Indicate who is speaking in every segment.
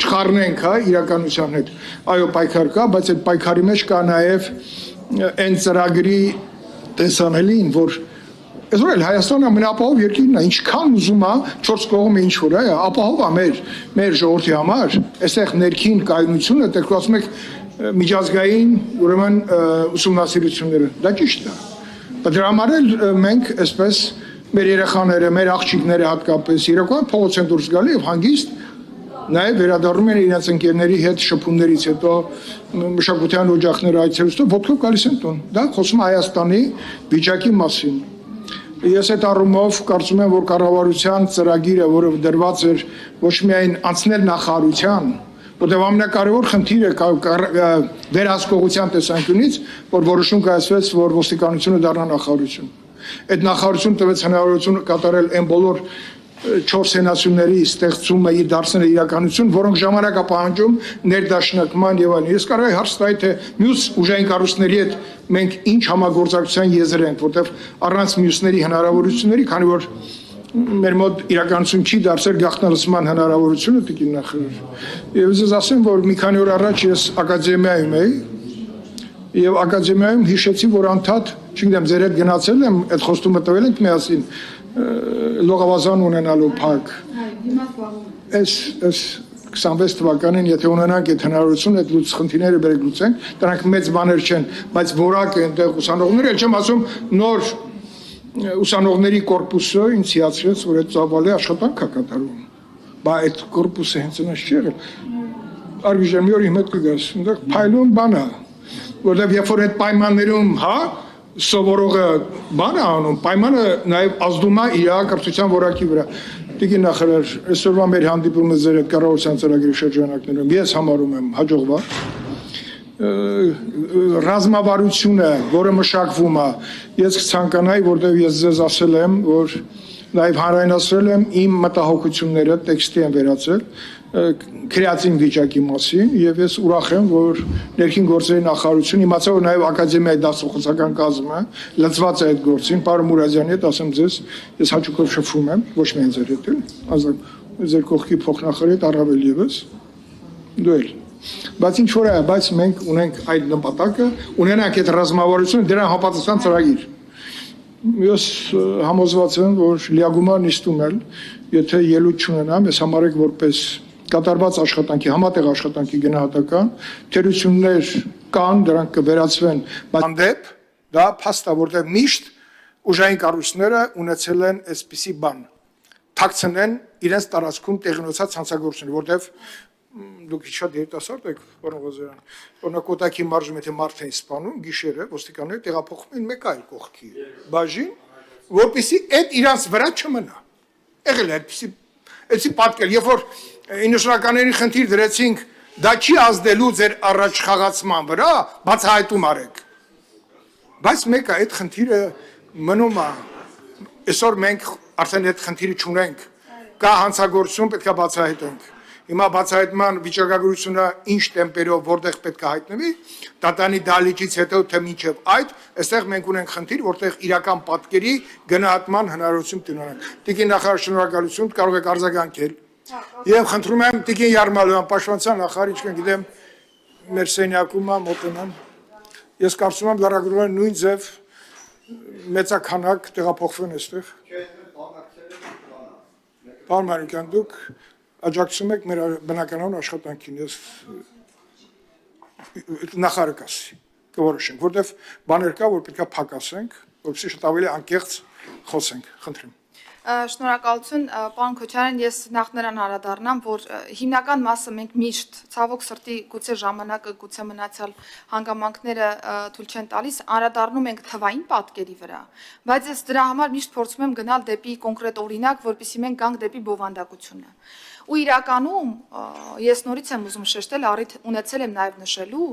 Speaker 1: չխառնենք, հա, իրականության հետ։ Այո, պայքար կա, բայց այդ պայքարի մեջ կա նաև այն ծրագրի տեսանելին, որ այսօր էլ Հայաստանը ամենաապահով երկիրն է, ինչքան ուզում է 4 կողմը ինչ որ է, ապահով է մեր ժողովրդի համար, այստեղ ներքին կայունությունը դեռ ասում եք միջազգային ուրեմն ուսումնասիրությունները, դա ճիշտ է։ Բայց դրա համար էլ մենք այսպես մեր երեխաները, մեր աղջիկները հատկապես իրական փողոց են դուրս գալի եւ հանգիստ նաև վերադառնում են իրենց ընկերների հետ շփումներից հետո մշակութային օջախները այցելուց ոտքով գալիս են տուն։ Դա խոսում է Հայաստանի վիճակի մասին։ Ես այդ առումով կարծում եմ, որ կառավարության ծրագիրը, որը դրված էր ոչ միայն անցնել նախարարության, որտեղ ամենակարևոր խնդիրը վերահսկողության տեսանկյունից, որ որոշում կայացվեց, որ ոստիկանությունը դառնա նախարարություն։ Այդ նախարարությունը տվեց հնարավորություն կատարել այն բոլոր 4 սենացիաների ստեղծումը իր դարձնել իրականություն, որոնք ժամանակ է պահանջում ներդաշնակման եւ այլն։ Ես կարող եմ հարց տալ, թե մյուս ուժային կառույցների հետ մենք ինչ համագործակցության եզր ենք, որտեղ առանց մյուսների հնարավորությունների, քանի որ մեր մոտ իրականություն չի դարձել գաղտնալսման հնարավորությունը տիկին նախարար։ Եվ ես ասեմ, որ մի քանի օր առաջ ես ակադեմիայում էի եւ ակադեմիայում հիշեցի, որ անդադ, չգիտեմ, ձեր հետ գնացել եմ, այդ խոստումը տվել ենք միասին լողավազան ունենալու փակ։ Այս 26 թվականին, եթե ունենանք այդ հնարավորությունը, այդ խնդիրները բերեք լուծենք, դրանք մեծ բաներ չեն, բայց որակ են այնտեղ ուսանողները, չեմ ասում նոր ուսանողների կորպուսը ինձ հիացրեց, որ այդ ծավալի աշխատանք է կատարում։ Բայց այդ կորպուսը հենց այնպես չի եղել։ Արգիժան մի օր իմ հետ կգաս, այնտեղ փայլուն բան է, որտեղ երբ որ այդ պայմաններում, հա, սովորողը բան է անում, պայմանը նաև ազդում է իր կրթության որակի վրա։ Տիկին նախարար, այսօրվա մեր հանդիպումը ձեր հետ կառավարության ծրագրի շրջանակներում ես համարում եմ հաջողված։ Ռազմավարությունը, որը մշակվում է, ես կցանկանայի, որտեղ ես ձեզ ասել եմ, որ նաև հանրայնացրել եմ իմ մտահոգությունները, տեքստի եմ վերացել քրեատիվ վիճակի մասին եւ ես ուրախ եմ, որ ներքին գործերի նախարարությունը իմացա, որ նաև ակադեմիայի դասախոսական կազմը լծված է այդ գործին, պարոն Մուրադյանի հետ ասեմ ձեզ, ես հաճույքով շփվում եմ, ոչ միայն ձեր հետ, ձեր կողքի փոխնախարարի հետ առավել եւս, դու էլ։ Բայց ինչ որ է, բայց մենք ունենք այդ նպատակը, ունենանք այդ ռազմավարությունը, դրան համապատասխան ծրագիր։ Ես համոզված եմ, որ լիագումար նիստում էլ, եթե ելույթ չունենամ, ես համարեք որպես կատարված աշխատանքի, համատեղ աշխատանքի գնահատական, թերություններ կան, դրանք կվերացվեն, բայց հանդեպ դա փաստ է, որտեղ միշտ ուժային կառույցները ունեցել են այսպիսի բան, թաքցնեն իրենց տարածքում տեղի ունեցած հանցագործությունները, որտեղ դուք շատ երիտասարդ եք, պարոն Ղազարյան, օրինակ Կոտայքի մարզում եթե մարդ էին սպանում, գիշերը ոստիկանները տեղափոխվում են մեկ այլ կողքի բաժին, որպեսզի այդ իրանց վրա չմնա։ Եղել է այդպիսի պատկեր, երբ որ 90-ականների խնդիր դրեցինք, դա չի ազդելու ձեր առաջխաղացման վրա, բացահայտում արեք։ Բայց մեկը այդ խնդիրը մնում է, այսօր մենք արդեն այդ խնդիրը չունենք, կա հանցագործություն, պետք է բացահայտենք։ Հիմա բացահայտման վիճակագրությունը ինչ տեմպերով որտեղ պետք է հայտնվի, Տատանի դահլիճից հետո թե մինչև այդ, այստեղ մենք ունենք խնդիր, որտեղ իրական պատկերի գնահատման հնարավորություն տնօրինենք։ Տիկին նախարար, շնորհակալություն, կարող եք արձագանքել։ Եվ խնդրում եմ Տիկին Յարմալյան, պաշտպանության նախարար, ինչքան գիտեմ, մեր սենյակում է մոտենան։ Ես կարծում եմ լրագրողները նույն ձև մեծաքանակ տեղափոխվեն այստեղ։ Պարոն Մանուկյան, դուք աջակցում եք մեր բնականոն աշխատանքին, ես նախարարը կասի, կորոշենք, որտեվ բաներ կա, որ պետք է փակասենք, որպեսզի շատ ավելի անկեղծ խոսենք, խնդրեմ։
Speaker 2: Շնորհակալություն, պարոն Քոչարյան, ես նախ նրան անդրադառնամ, որ հիմնական մասը մենք միշտ ցավոք սրտի գուցե ժամանակը, գուցե մնացյալ հանգամանքները թույլ չեն տալիս, անդրադառնում ենք թվային պատկերի վրա, բայց ես դրա համար միշտ փորձում եմ գնալ դեպի կոնկրետ օրինակ, որպեսզի մենք գանք դեպի բովանդակությունը։ Ու իրականում ես նորից եմ ուզում շեշտել, առիթ ունեցել եմ նաև նշելու,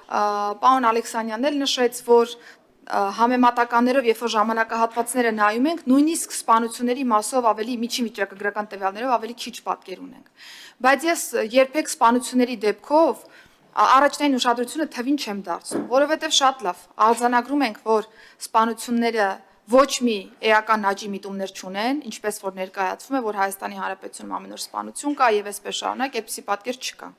Speaker 2: պարոն Ալեքսանյանն էլ նշեց, որ համեմատականներով, երբ որ ժամանակահատվածները նայում ենք, նույնիսկ սպանությունների մասով ավելի միջին վիճակագրական տվյալներով ավելի քիչ պատկեր ունենք։ Բայց ես երբեք սպանությունների դեպքով առաջնային ուշադրությունը թվին չեմ դարձնում, որովհետև շատ լավ արձանագրում ենք, որ սպանությունները ոչ մի էական աճի միտումներ չունեն, ինչպես որ ներկայացվում է, որ Հայաստանի Հանրապետությունում ամեն օր սպանություն կա եւ այսպես շարունակ, այդպիսի պատկեր չկա։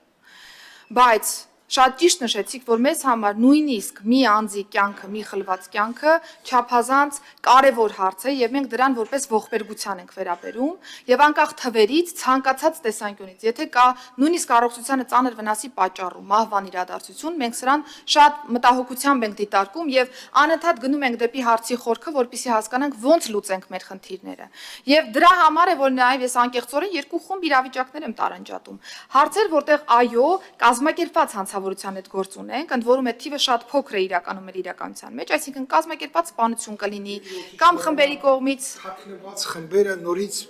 Speaker 2: Բայց շատ ճիշտ նշեցիք, որ մեզ համար նույնիսկ մի անձի կյանքը, մի խլված կյանքը չափազանց կարևոր հարց է եւ մենք դրան որպես ողբերգության ենք վերաբերում եւ անկախ թվերից ցանկացած տեսանկյունից, եթե կա նույնիսկ առողջությանը ծանր վնասի պատճառում, մահվան իրադարձություն, մենք սրան շատ մտահոգությամբ ենք դիտարկում եւ անընդհատ գնում ենք դեպի հարցի խորքը, որպեսզի հասկանանք ոնց լուծենք մեր խնդիրները։ Եվ դրա համար է, որ նաեւ ես անկեղծորեն երկու խումբ իրավիճակներ եմ տարանջատում։ Հարցեր, որտեղ այո, կազմակերպված հանցավորության հետ գործ ունենք, ընդ որում այդ թիվը շատ փոքր է իրականում մեր իրականության մեջ, այսինքն կազմակերպված սպանություն կլինի կամ խմբերի կողմից
Speaker 1: թաքնված խմբերը նորից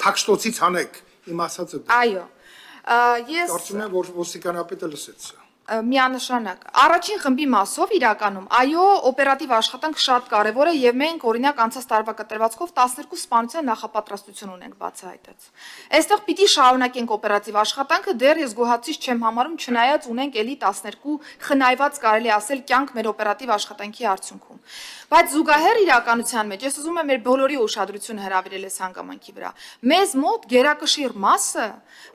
Speaker 1: թաքստոցից հանեք, իմ ասածը։
Speaker 2: Այո։ Ես
Speaker 1: Կարծում եմ, որ ոստիկանապետը լսեց սա։
Speaker 2: Միանշանակ։ Առաջին խմբի մասով իրականում, այո, օպերատիվ աշխատանք շատ կարևոր է եւ մենք օրինակ անցած տարվա կտրվածքով 12 սպանության նախապատրաստություն ունենք բացահայտած։ Այստեղ պիտի շարունակենք օպերատիվ աշխատանքը, դեռ ես գոհացիչ չեմ համարում, չնայած ունենք էլի 12 խնայված կարելի ասել կյանք մեր օպերատիվ աշխատանքի արդյունքում։ Բայց զուգահեռ իրականության մեջ ես ուզում եմ մեր բոլորի ուշադրությունը հրավիրել այս հանգամանքի վրա։ Մեզ մոտ գերակշիռ մասը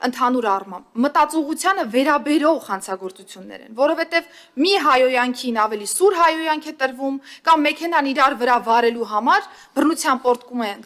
Speaker 2: ընդհանուր առմամբ մտածողությանը վերաբերող հանցագործություններ են, որովհետև մի հայոյանքին ավելի սուր հայոյանք է տրվում կամ մեքենան իրար վրա վարելու համար բռնության պորտկում են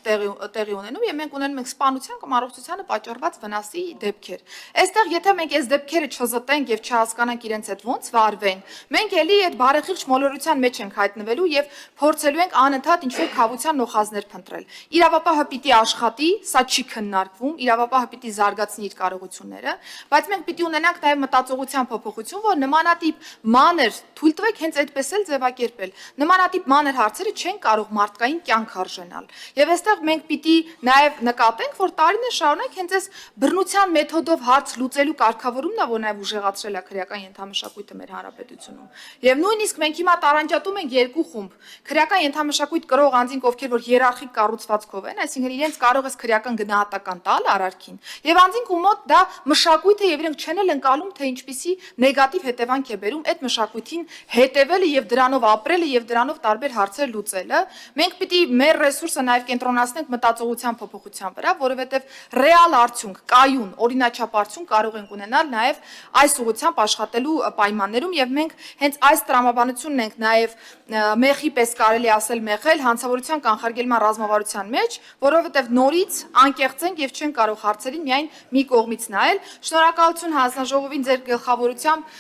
Speaker 2: տեղի ունենում եւ մենք ունենում ենք սպանության կամ առողջությանը պատճառված վնասի դեպքեր։ Այստեղ եթե մենք այս դեպքերը չզտենք եւ չհասկանանք իրենց հետ ոնց վարվեն, մենք էլի այդ բարեխիղճ մոլորության մեջ ենք հայտնվելու եւ փորձելու ենք անընդհատ ինչ-որ խավության նոխազներ փնտրել։ Իրավապահը պիտի աշխատի, սա չի քննարկվում, իրավապահը պիտի զարգացնի իր կարողությունները, բայց մենք պիտի ունենանք նաև մտածողության փոփոխություն, որ նմանատիպ մանր, թույլ տվեք հենց այդպես էլ ձևակերպել։ Նմանատիպ մանր հարցերը չեն կարող մարդկային կյանք արժանալ։ Եվ այստեղ մենք պիտի նաև նկատենք, որ տարիներ շարունակ հենց այս բռնության մեթոդով հարց լուծելու կարգավորումն է, որ նաև ուժեղացրել է քրեական ենթամշակույթը մեր հանրապետությունում։ Եվ նույնիսկ մենք հիմա տարանջատում ենք երկու խումբ։ Քրեական ենթամշակույթ կրող անձինք, ովքեր որ հիերարխիկ կառուցվածքով են, այսինքն իրենց կարող է քրեական գնահատական տալ արարքին, եւ անձինք ու մոտ դա մշակույթ է եւ իրենք չեն էլ ընկալում, թե ինչպիսի նեգատիվ հետևանք է բերում այդ մշակույթին հետևելը եւ դրանով ապրելը եւ դրանով տարբեր հարցեր լուծելը։ Մենք պիտի մեր ռեսուրսը նաեւ կենտրոնացնենք մտածողության փոփոխության վրա, որովհետեւ ռեալ արդյունք, կայուն, օրինաչափ արդյունք կարող ենք ունենալ նաեւ այս ուղղությամբ աշխատելու պայմաններում եւ մենք հենց այս տրամաբանությունն ենք նաեւ մեխի պես կարելի ասել մեղել հանցավորության կանխարգելման ռազմավարության մեջ, որովհետև նորից անկեղծ ենք եւ չեն կարող հարցերին միայն մի կողմից նայել։ Շնորհակալություն հանձնաժողովին ձեր գլխավորությամբ,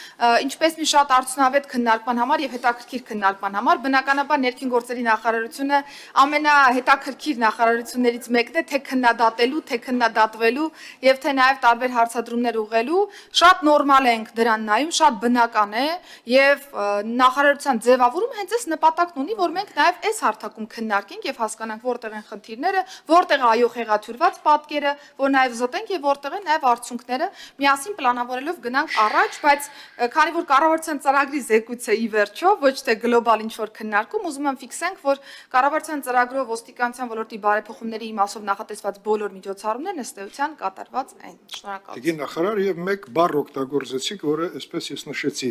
Speaker 2: ինչպես մի շատ արդյունավետ քննարկման համար եւ հետաքրքիր քննարկման համար։ Բնականաբար ներքին գործերի նախարարությունը ամենահետաքրքիր նախարարություններից մեկն է, թե քննադատելու, թե քննադատվելու եւ թե նաեւ տարբեր հարցադրումներ ուղղելու։ Շատ նորմալ ենք դրան նայում, շատ բնական է եւ նախարարության ձևավորումը հենց այս նպատակն ունի, որ մենք նաև այս հարթակում քննարկենք եւ հասկանանք որտեղ են խնդիրները, որտեղ այո խեղաթյուրված պատկերը, որ նաև զտենք եւ որտեղ են նաև արդյունքները, միասին պլանավորելով գնանք առաջ, բայց քանի որ կառավարության ծրագրի զեկույցը ի վերջո ոչ թե գլոբալ ինչ որ քննարկում, ուզում եմ ֆիքսենք, որ կառավարության ծրագրով ոստիկանության ոլորտի բարեփոխումների իմաստով նախատեսված բոլոր միջոցառումներն ըստ էության կատարված են։ Շնորհակալություն։
Speaker 1: Տիկին նախարար եւ մեկ բառ օգտագործեցիք, որը այսպես ես նշեցի,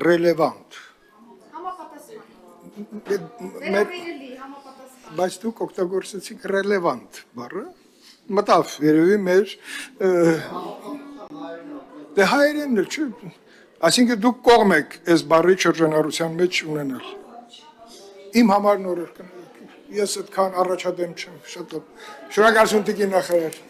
Speaker 1: ռելևանտ։ Բայց դուք օգտագործեցիք ռելևանտ բառը, մտավ երևի մեր դե հայերենն էլ չէ, այսինքն դուք կողմ եք այս բառի շրջանառության մեջ ունենալ։ Իմ համար նորեր կներեք, ես այդքան առաջադեմ չեմ, շատ լավ։ Շնորհակալություն տիկին նախարար։